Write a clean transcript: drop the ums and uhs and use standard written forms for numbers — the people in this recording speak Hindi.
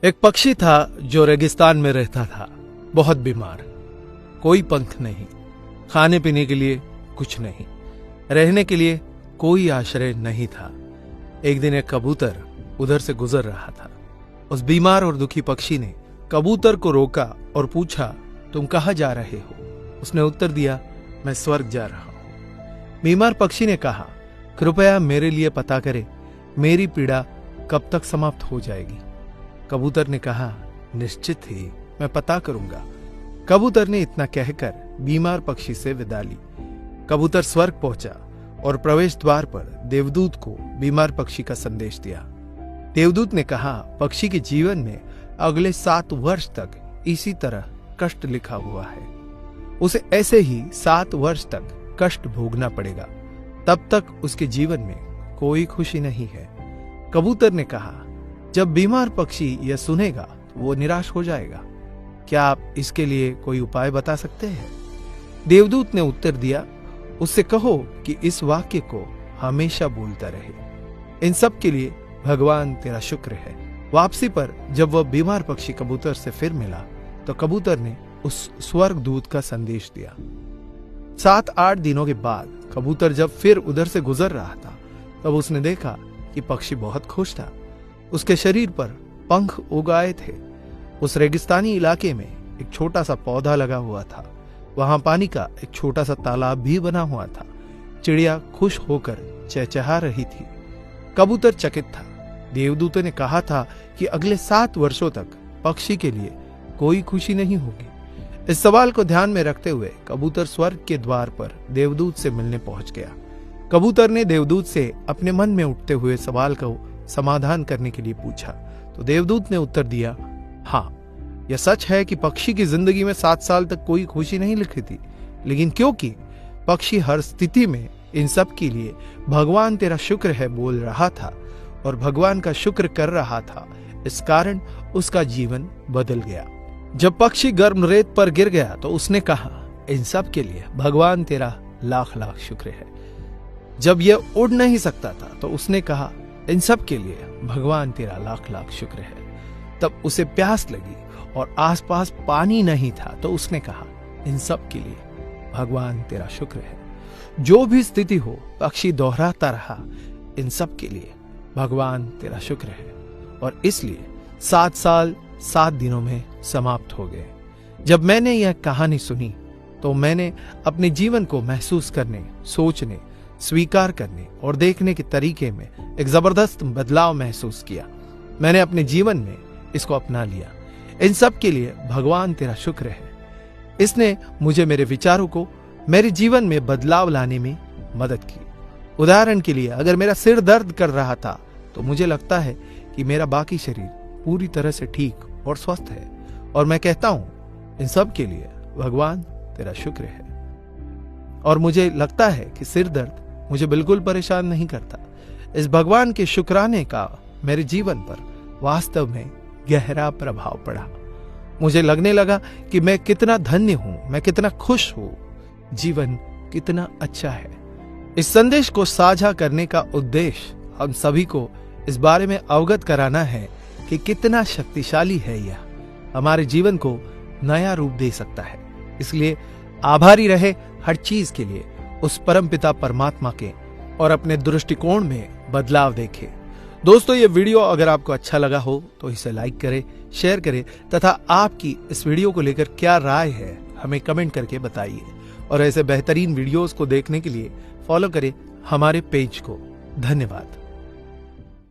एक पक्षी था जो रेगिस्तान में रहता था, बहुत बीमार। कोई पंख नहीं, खाने पीने के लिए कुछ नहीं, रहने के लिए कोई आश्रय नहीं था। एक दिन एक कबूतर उधर से गुजर रहा था। उस बीमार और दुखी पक्षी ने कबूतर को रोका और पूछा, तुम कहाँ जा रहे हो? उसने उत्तर दिया, मैं स्वर्ग जा रहा हूं। बीमार पक्षी ने कहा, कृपया मेरे लिए पता करें, मेरी पीड़ा कब तक समाप्त हो जाएगी? कबूतर ने कहा, निश्चित ही मैं पता करूंगा। कबूतर ने इतना कहकर बीमार पक्षी से विदा ली। कबूतर स्वर्ग पहुंचा और प्रवेश द्वार पर देवदूत को बीमार पक्षी का संदेश दिया। देवदूत ने कहा, पक्षी के जीवन में अगले 7 वर्ष तक इसी तरह कष्ट लिखा हुआ है। उसे ऐसे ही 7 वर्ष तक कष्ट भोगना पड़ेगा, तब तक उसके जीवन में कोई खुशी नहीं है। कबूतर ने कहा, जब बीमार पक्षी यह सुनेगा तो वो निराश हो जाएगा। क्या आप इसके लिए कोई उपाय बता सकते हैं? देवदूत ने उत्तर दिया, उससे कहो कि इस वाक्य को हमेशा बोलता रहे, इन सब के लिए भगवान तेरा शुक्र है। वापसी पर जब वह बीमार पक्षी कबूतर से फिर मिला तो कबूतर ने उस स्वर्गदूत का संदेश दिया। 7-8 दिनों के बाद कबूतर जब फिर उधर से गुजर रहा था तब उसने देखा कि पक्षी बहुत खुश था। उसके शरीर पर पंख उगाए थे। उस रेगिस्तानी इलाके में एक छोटा सा पौधा लगा हुआ था। वहां पानी का एक छोटा सा तालाब भी बना हुआ था। चिड़िया खुश होकर चहचहा रही थी। कबूतर चकित था। देवदूत ने कहा था कि अगले 7 वर्षों तक पक्षी के लिए कोई खुशी नहीं होगी। इस सवाल को ध्यान में रखते हुए कबूतर स्वर्ग के द्वार पर देवदूत से मिलने पहुंच गया। कबूतर ने देवदूत से अपने मन में उठते हुए सवाल को समाधान करने के लिए पूछा तो देवदूत ने उत्तर दिया, हाँ, यह सच है कि पक्षी की जिंदगी में 7 साल तक कोई खुशी नहीं लिखी थी, लेकिन क्योंकि पक्षी हर स्थिति में इन सब के लिए भगवान तेरा शुक्र है बोल रहा था और भगवान का शुक्र कर रहा था, इस कारण उसका जीवन बदल गया। जब पक्षी गर्म रेत पर गिर गया तो उसने कहा, इन सब के लिए भगवान तेरा लाख लाख शुक्र है। जब यह उड़ नहीं सकता था तो उसने कहा, इन सब के लिए भगवान तेरा लाख लाख शुक्र है। तब उसे प्यास लगी और आसपास पानी नहीं था तो उसने कहा, इन सब के लिए भगवान तेरा शुक्र है। जो भी स्थिति हो, पक्षी दोहराता रहा, इन सब के लिए भगवान तेरा शुक्र है। और इसलिए 7 साल 7 दिनों में समाप्त हो गए। जब मैंने यह कहानी सुनी तो मैंने अपने जीवन को महसूस करने, सोचने, स्वीकार करने और देखने के तरीके में एक जबरदस्त बदलाव महसूस किया। मैंने अपने जीवन में इसको अपना लिया। इन सब के लिए भगवान तेरा शुक्र है। इसने मुझे मेरे विचारों को मेरे जीवन में बदलाव लाने में मदद की। उदाहरण के लिए, अगर मेरा सिर दर्द कर रहा था तो मुझे लगता है कि मेरा बाकी शरीर पूरी तरह से ठीक और स्वस्थ है और मैं कहता हूं, इन सब के लिए भगवान तेरा शुक्र है। और मुझे लगता है कि सिर दर्द मुझे बिल्कुल परेशान नहीं करता। इस भगवान के शुक्राने का मेरे जीवन पर वास्तव में गहरा प्रभाव पड़ा। मुझे लगने लगा कि मैं कितना धन्य हूं, मैं कितना खुश हूं, जीवन कितना अच्छा है। इस संदेश को साझा करने का उद्देश्य हम सभी को इस बारे में अवगत कराना है कि कितना शक्तिशाली है यह, हमारे जीवन को नया रूप दे सकता है। इसलिए आभारी रहे हर चीज के लिए, उस परमपिता परमात्मा के, और अपने दृष्टिकोण में बदलाव देखें। दोस्तों, ये वीडियो अगर आपको अच्छा लगा हो तो इसे लाइक करें, शेयर करें तथा आपकी इस वीडियो को लेकर क्या राय है हमें कमेंट करके बताइए। और ऐसे बेहतरीन वीडियोस को देखने के लिए फॉलो करें हमारे पेज को। धन्यवाद।